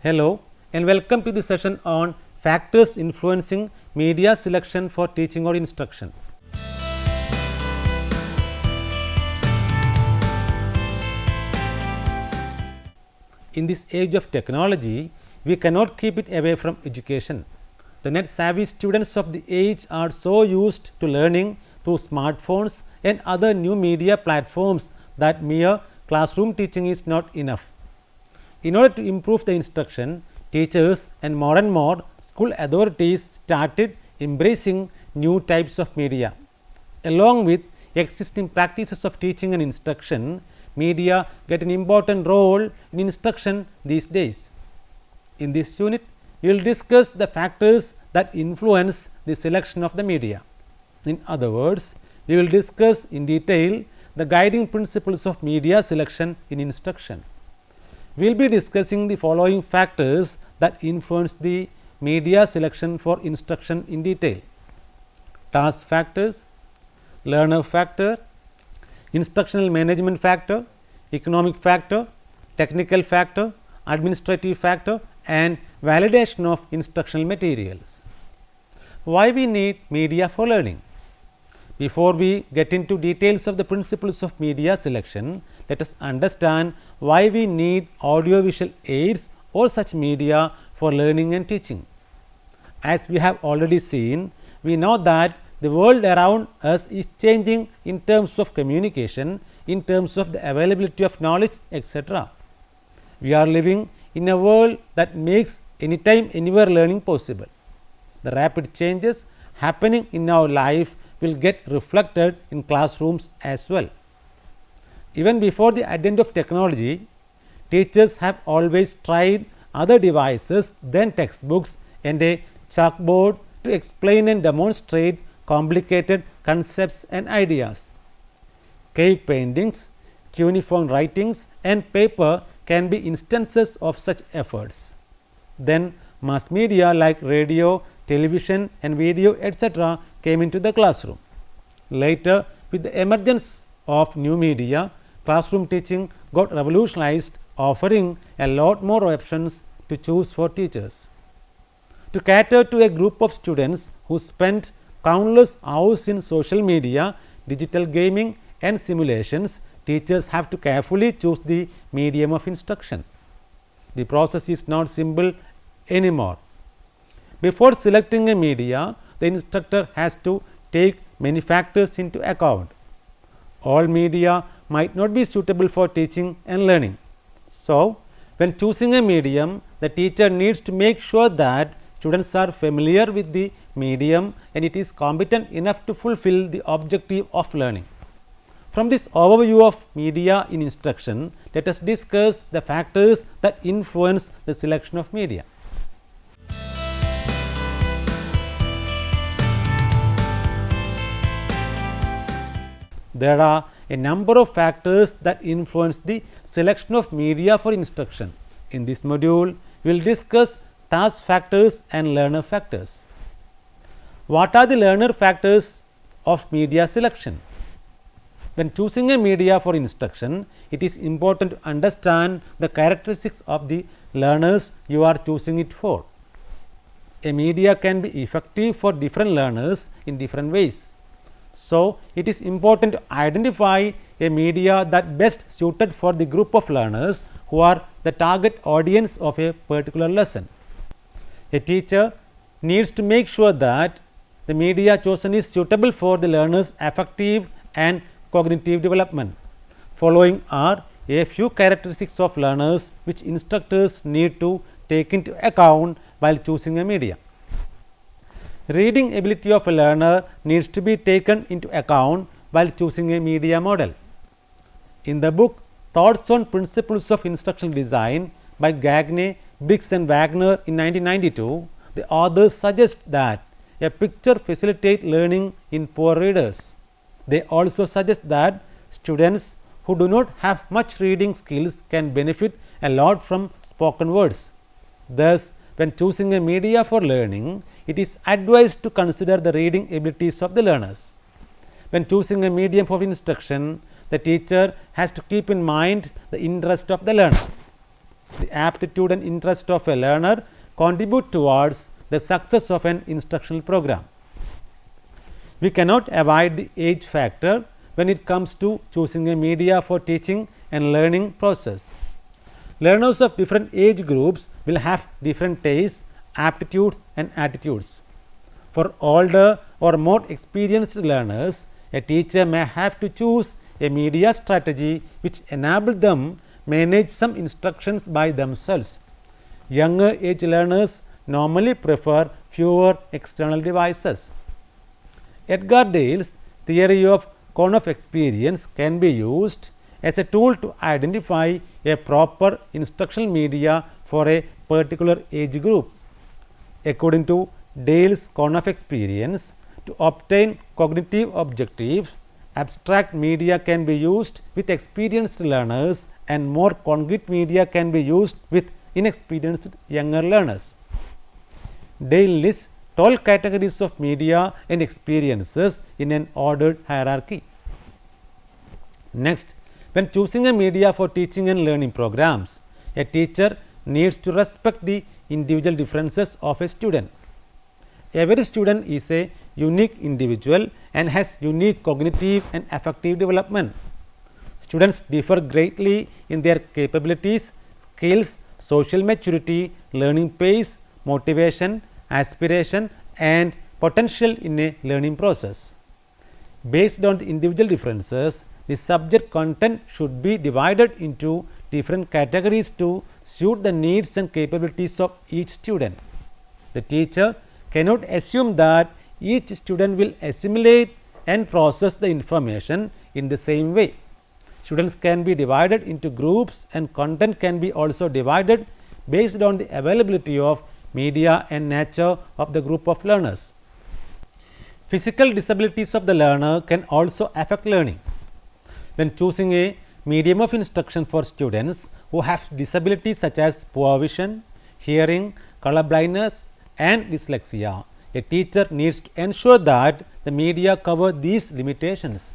Hello and welcome to the session on factors influencing media selection for teaching or instruction. In this age of technology, we cannot keep it away from education. The net savvy students of the age are so used to learning through smartphones and other new media platforms that mere classroom teaching is not enough. In order to improve the instruction, teachers and more school authorities started embracing new types of media. Along with existing practices of teaching and instruction, media get an important role in instruction these days. In this unit, we will discuss the factors that influence the selection of the media. In other words, we will discuss in detail the guiding principles of media selection in instruction. We will be discussing the following factors that influence the media selection for instruction in detail: task factors, learner factor, instructional management factor, economic factor, technical factor, administrative factor and validation of instructional materials. Why we need media for learning? Before we get into details of the principles of media selection, let us understand why we need audiovisual aids or such media for learning and teaching. As we have already seen, we know that the world around us is changing in terms of communication, in terms of the availability of knowledge, etc. We are living in a world that makes anytime, anywhere learning possible. The rapid changes happening in our life will get reflected in classrooms as well. Even before the advent of technology, teachers have always tried other devices than textbooks and a chalkboard to explain and demonstrate complicated concepts and ideas. Cave paintings, cuneiform writings and paper can be instances of such efforts. Then mass media like radio, television and video etc. came into the classroom. Later, with the emergence of new media, classroom teaching got revolutionized, offering a lot more options to choose for teachers. To cater to a group of students who spent countless hours in social media, digital gaming and simulations, teachers have to carefully choose the medium of instruction. The process is not simple anymore. Before selecting a media, the instructor has to take many factors into account. All media might not be suitable for teaching and learning. So, when choosing a medium, the teacher needs to make sure that students are familiar with the medium and it is competent enough to fulfill the objective of learning. From this overview of media in instruction, let us discuss the factors that influence the selection of media. There are a number of factors that influence the selection of media for instruction. In this module, we will discuss task factors and learner factors. What are the learner factors of media selection? When choosing a media for instruction, it is important to understand the characteristics of the learners you are choosing it for. A media can be effective for different learners in different ways. So, it is important to identify a media that best suited for the group of learners who are the target audience of a particular lesson. A teacher needs to make sure that the media chosen is suitable for the learners' affective and cognitive development. Following are a few characteristics of learners which instructors need to take into account while choosing a media. Reading ability of a learner needs to be taken into account while choosing a media model. In the book Thoughts on Principles of Instructional Design by Gagne, Briggs and Wagner in 1992, the authors suggest that a picture facilitates learning in poor readers. They also suggest that students who do not have much reading skills can benefit a lot from spoken words. Thus, when choosing a media for learning, it is advised to consider the reading abilities of the learners. When choosing a medium for instruction, the teacher has to keep in mind the interest of the learner. The aptitude and interest of a learner contribute towards the success of an instructional program. We cannot avoid the age factor when it comes to choosing a media for teaching and learning process. Learners of different age groups will have different tastes, aptitudes and attitudes. For older or more experienced learners, a teacher may have to choose a media strategy which enables them manage some instructions by themselves. Younger age learners normally prefer fewer external devices. Edgar Dale's theory of cone of experience can be used as a tool to identify a proper instructional media for a particular age group. According to Dale's cone of experience, to obtain cognitive objectives, abstract media can be used with experienced learners and more concrete media can be used with inexperienced younger learners. Dale lists 12 categories of media and experiences in an ordered hierarchy. Next, when choosing a media for teaching and learning programs, a teacher needs to respect the individual differences of a student. Every student is a unique individual and has unique cognitive and affective development. Students differ greatly in their capabilities, skills, social maturity, learning pace, motivation, aspiration and potential in a learning process. Based on the individual differences, the subject content should be divided into different categories to suit the needs and capabilities of each student. The teacher cannot assume that each student will assimilate and process the information in the same way. Students can be divided into groups and content can be also divided based on the availability of media and nature of the group of learners. Physical disabilities of the learner can also affect learning. When choosing a medium of instruction for students who have disabilities such as poor vision, hearing, color blindness and dyslexia, a teacher needs to ensure that the media cover these limitations.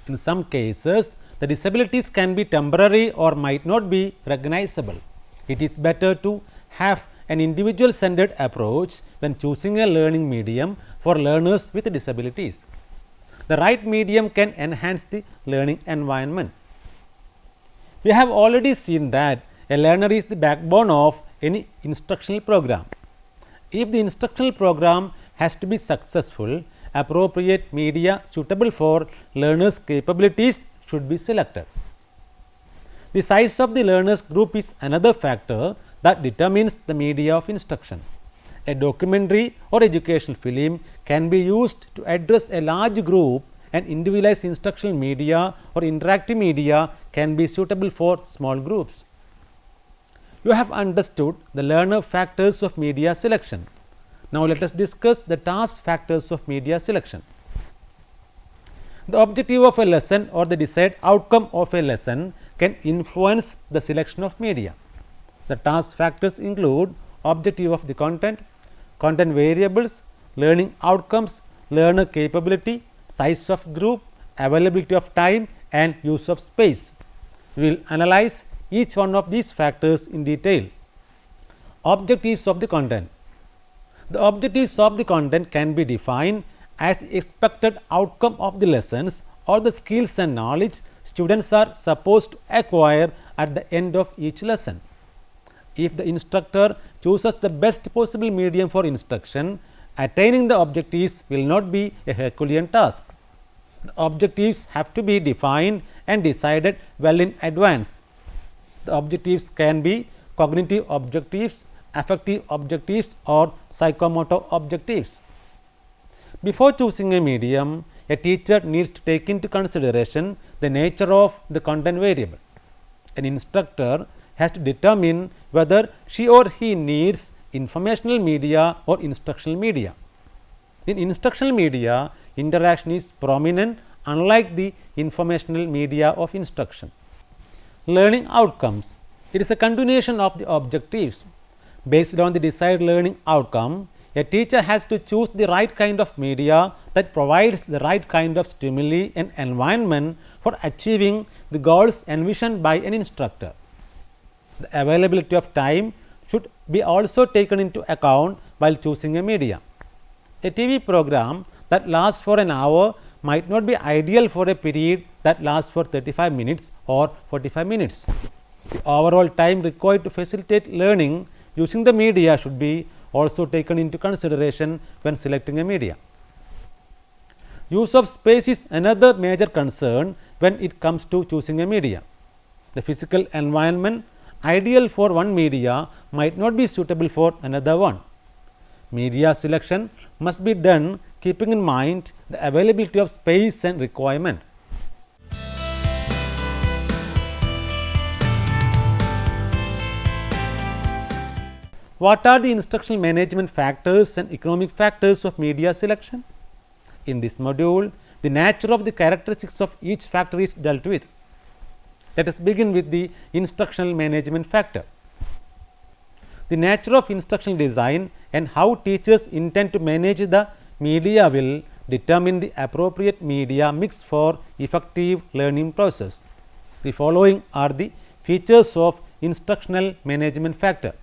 In some cases, the disabilities can be temporary or might not be recognizable. It is better to have an individual centered approach when choosing a learning medium for learners with disabilities. The right medium can enhance the learning environment. We have already seen that a learner is the backbone of any instructional program. If the instructional program has to be successful, appropriate media suitable for learners' capabilities should be selected. The size of the learners group is another factor that determines the media of instruction. A documentary or educational film can be used to address a large group and individualized instructional media or interactive media can be suitable for small groups. You have understood the learner factors of media selection. Now, let us discuss the task factors of media selection. The objective of a lesson or the desired outcome of a lesson can influence the selection of media. The task factors include objective of the content, content variables, learning outcomes, learner capability, size of group, availability of time and use of space. We will analyze each one of these factors in detail. Objectives of the content. The objectives of the content can be defined as the expected outcome of the lessons or the skills and knowledge students are supposed to acquire at the end of each lesson. If the instructor chooses the best possible medium for instruction, attaining the objectives will not be a Herculean task. The objectives have to be defined and decided well in advance. The objectives can be cognitive objectives, affective objectives or psychomotor objectives. Before choosing a medium, a teacher needs to take into consideration the nature of the content variable. An instructor has to determine whether she or he needs informational media or instructional media. In instructional media, interaction is prominent unlike the informational media of instruction. Learning outcomes. It is a continuation of the objectives. Based on the desired learning outcome, a teacher has to choose the right kind of media that provides the right kind of stimuli and environment for achieving the goals envisioned by an instructor. The availability of time should be also taken into account while choosing a media. A TV program that lasts for an hour might not be ideal for a period that lasts for 35 minutes or 45 minutes. The overall time required to facilitate learning using the media should be also taken into consideration when selecting a media. Use of space is another major concern when it comes to choosing a media. The physical environment ideal for one media might not be suitable for another one. Media selection must be done keeping in mind the availability of space and requirement. What are the instructional management factors and economic factors of media selection? In this module, the nature of the characteristics of each factor is dealt with. Let us begin with the instructional management factor. The nature of instructional design and how teachers intend to manage the media will determine the appropriate media mix for effective learning process. The following are the features of instructional management factor.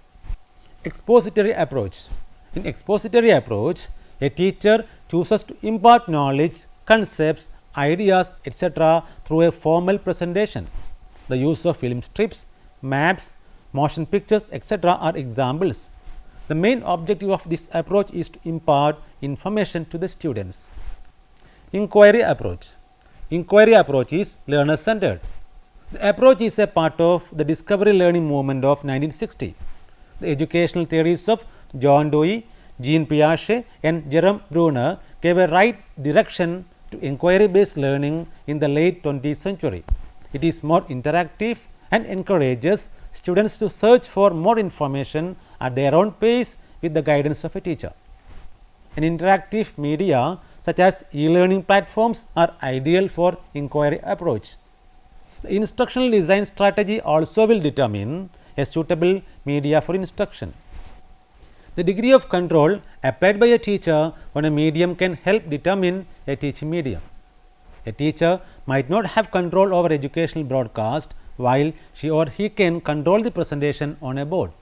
Expository approach. In expository approach, a teacher chooses to impart knowledge, concepts, ideas, etc. through a formal presentation. The use of film strips, maps, motion pictures, etc. are examples. The main objective of this approach is to impart information to the students. Inquiry approach. Inquiry approach is learner centered. The approach is a part of the discovery learning movement of 1960. The educational theories of John Dewey, Jean Piaget and Jerome Bruner gave a right direction to inquiry based learning in the late 20th century. It is more interactive and encourages students to search for more information at their own pace with the guidance of a teacher. An interactive media such as e-learning platforms are ideal for inquiry approach. The instructional design strategy also will determine a suitable media for instruction. The degree of control applied by a teacher on a medium can help determine a teaching medium. A teacher might not have control over educational broadcast, while she or he can control the presentation on a board.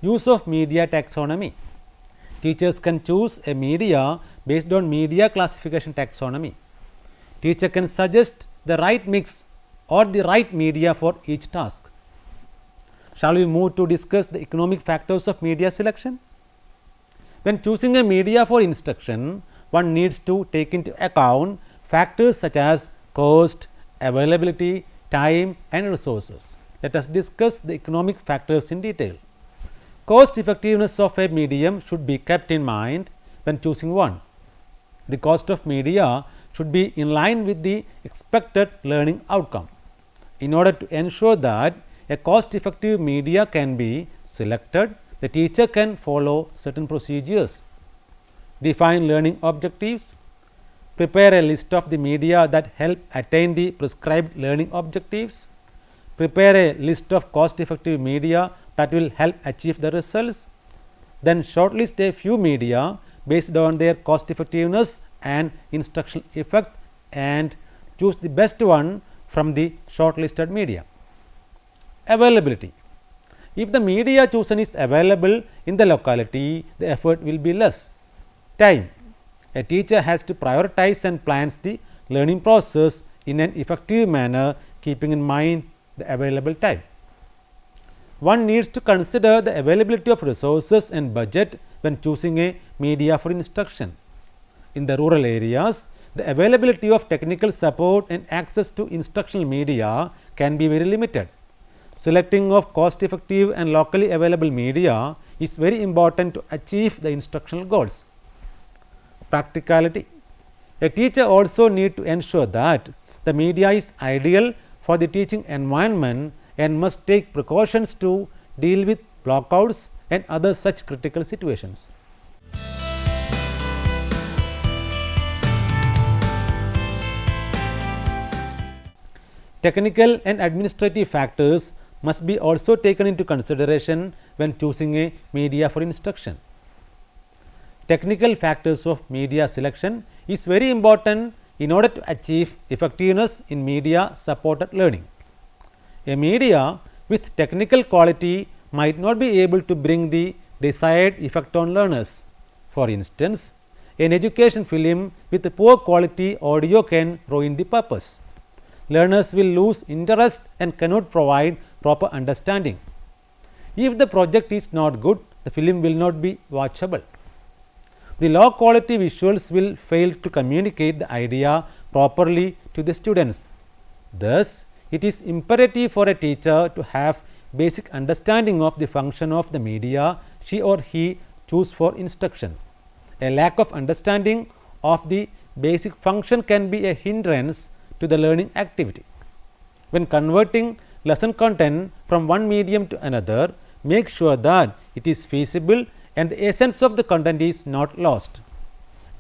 Use of media taxonomy. Teachers can choose a media based on media classification taxonomy. Teacher can suggest the right mix or the right media for each task. Shall we move to discuss the economic factors of media selection? When choosing a media for instruction, one needs to take into account factors such as cost, availability, time and resources. Let us discuss the economic factors in detail. Cost effectiveness of a medium should be kept in mind when choosing one. The cost of media should be in line with the expected learning outcome. In order to ensure that a cost effective media can be selected, the teacher can follow certain procedures. Define learning objectives. Prepare a list of the media that help attain the prescribed learning objectives. Prepare a list of cost effective media that will help achieve the results. Then shortlist a few media based on their cost effectiveness and instructional effect and choose the best one from the shortlisted media. Availability. If the media chosen is available in the locality, the effort will be less. Time. A teacher has to prioritize and plans the learning process in an effective manner, keeping in mind the available time. One needs to consider the availability of resources and budget when choosing a media for instruction. In the rural areas, the availability of technical support and access to instructional media can be very limited. Selecting of cost effective and locally available media is very important to achieve the instructional goals. Practicality. A teacher also need to ensure that the media is ideal for the teaching environment and must take precautions to deal with blockouts and other such critical situations. Technical and administrative factors must be also taken into consideration when choosing a media for instruction. Technical factors of media selection is very important in order to achieve effectiveness in media supported learning. A media with technical quality might not be able to bring the desired effect on learners. For instance, an education film with poor quality audio can ruin the purpose. Learners will lose interest and cannot provide proper understanding. If the project is not good, the film will not be watchable. The low quality visuals will fail to communicate the idea properly to the students. Thus, it is imperative for a teacher to have basic understanding of the function of the media she or he choose for instruction. A lack of understanding of the basic function can be a hindrance to the learning activity. When converting lesson content from one medium to another, make sure that it is feasible and the essence of the content is not lost.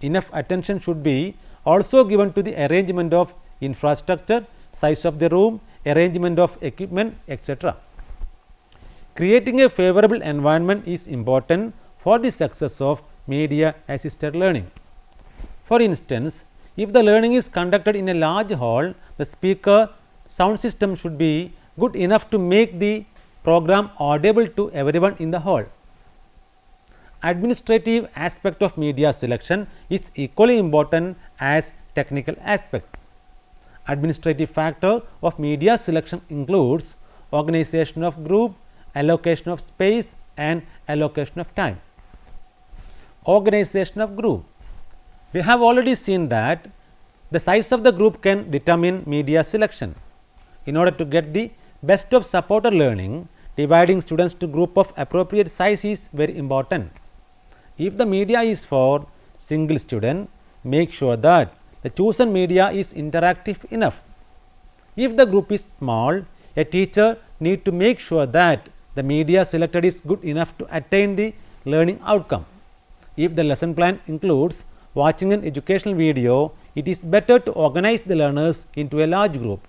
Enough attention should be also given to the arrangement of infrastructure, size of the room, arrangement of equipment, etc. Creating a favorable environment is important for the success of media assisted learning. For instance, if the learning is conducted in a large hall, the speaker sound system should be good enough to make the program audible to everyone in the hall. Administrative aspect of media selection is equally important as technical aspect. Administrative factor of media selection includes organization of group, allocation of space and allocation of time. Organization of group. We have already seen that the size of the group can determine media selection. In order to get the best of supported learning, dividing students to group of appropriate size is very important. If the media is for single student, make sure that the chosen media is interactive enough. If the group is small, a teacher need to make sure that the media selected is good enough to attain the learning outcome. If the lesson plan includes watching an educational video, it is better to organize the learners into a large group.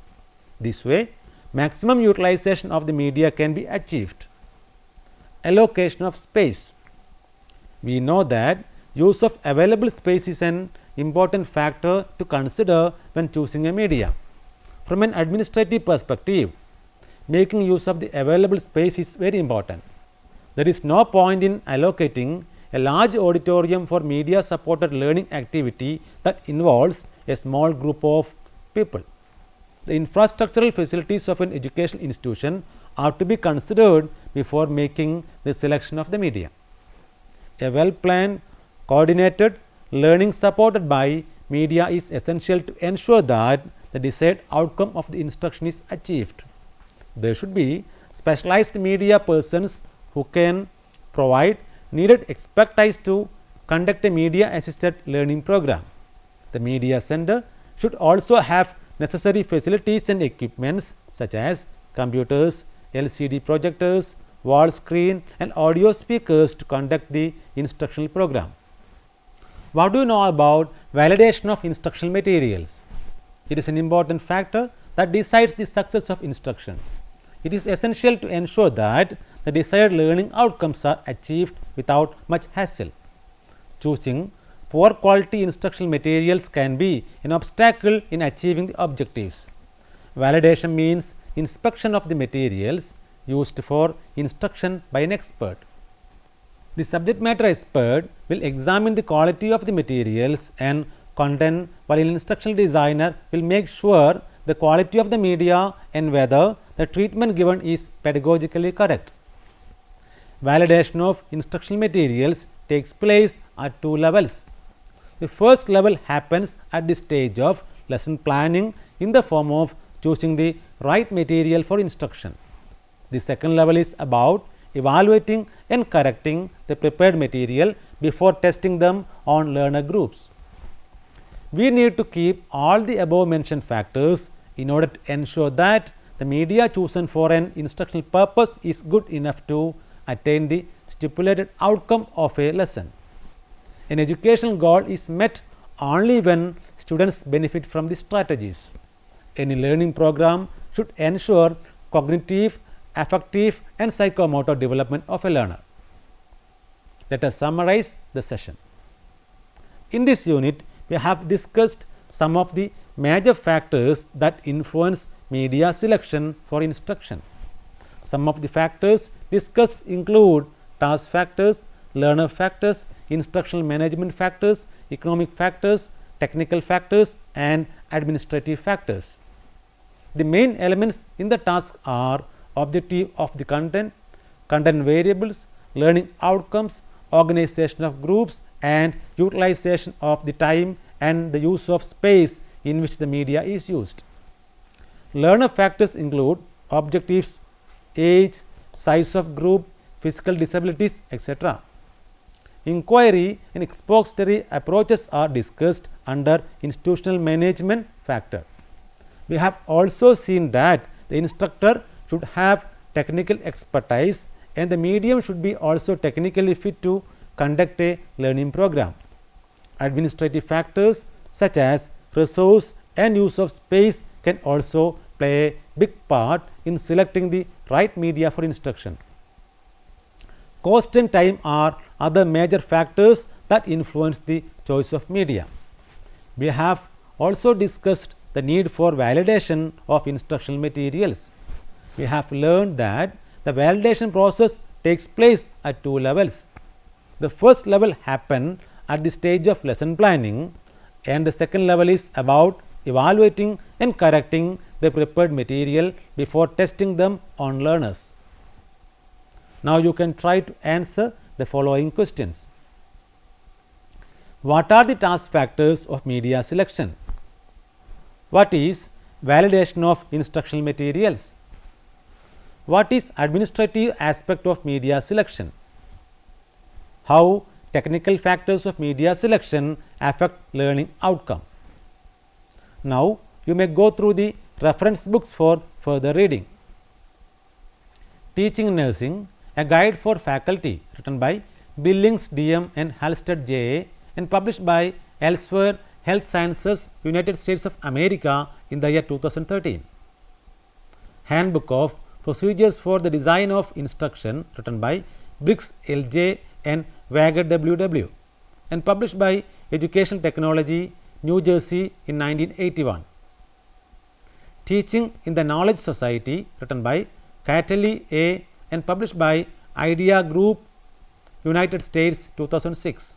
This way, maximum utilization of the media can be achieved. Allocation of space. We know that use of available space is an important factor to consider when choosing a media. From an administrative perspective, making use of the available space is very important. There is no point in allocating a large auditorium for media supported learning activity that involves a small group of people. The infrastructural facilities of an educational institution are to be considered before making the selection of the media. A well planned, coordinated learning supported by media is essential to ensure that the desired outcome of the instruction is achieved. There should be specialized media persons who can provide needed expertise to conduct a media assisted learning program. The media center should also have necessary facilities and equipments such as computers, LCD projectors, wall screen and audio speakers to conduct the instructional program. What do you know about validation of instructional materials? It is an important factor that decides the success of instruction. It is essential to ensure that the desired learning outcomes are achieved without much hassle. Choosing poor quality instructional materials can be an obstacle in achieving the objectives. Validation means inspection of the materials used for instruction by an expert. The subject matter expert will examine the quality of the materials and content, while an instructional designer will make sure the quality of the media and whether the treatment given is pedagogically correct. Validation of instructional materials takes place at two levels. The first level happens at the stage of lesson planning in the form of choosing the right material for instruction. The second level is about evaluating and correcting the prepared material before testing them on learner groups. We need to keep all the above mentioned factors in order to ensure that the media chosen for an instructional purpose is good enough to attain the stipulated outcome of a lesson. An educational goal is met only when students benefit from the strategies. Any learning program should ensure cognitive, affective and psychomotor development of a learner. Let us summarize the session. In this unit, we have discussed some of the major factors that influence media selection for instruction. Some of the factors discussed include task factors, learner factors, instructional management factors, economic factors, technical factors and administrative factors. The main elements in the task are objective of the content, content variables, learning outcomes, organization of groups and utilization of the time and the use of space in which the media is used. Learner factors include objectives, age, size of group, physical disabilities, etc. Inquiry and expository approaches are discussed under institutional management factor. We have also seen that the instructor should have technical expertise and the medium should be also technically fit to conduct a learning program. Administrative factors such as resource and use of space can also play a big part in selecting the right media for instruction. Cost and time are other major factors that influence the choice of media. We have also discussed the need for validation of instructional materials. We have learned that the validation process takes place at two levels. The first level happens at the stage of lesson planning and the second level is about evaluating and correcting the prepared material before testing them on learners. Now, you can try to answer the following questions. What are the task factors of media selection? What is validation of instructional materials? What is administrative aspect of media selection? How technical factors of media selection affect learning outcome? Now, you may go through the reference books for further reading. Teaching Nursing, a guide for faculty, written by Billings DM and Halstead JA and published by Elsewhere Health Sciences, United States of America in the year 2013. Handbook of Procedures for the Design of Instruction, written by Briggs LJ and Wager WW and published by Education Technology, New Jersey in 1981. Teaching in the Knowledge Society, written by Catelli A and published by Idea Group, United States 2006.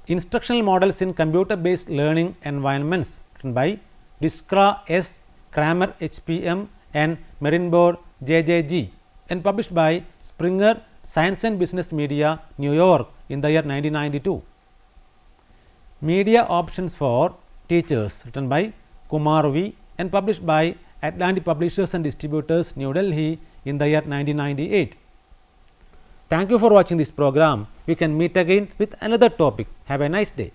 Instructional Models in Computer Based Learning Environments, written by Diskra S, Kramer HPM and Marinbor JJG and published by Springer Science and Business Media, New York in the year 1992. Media Options for Teachers, written by Kumar V and published by Atlantic Publishers and Distributors, New Delhi in the year 1998. Thank you for watching this program. We can meet again with another topic. Have a nice day.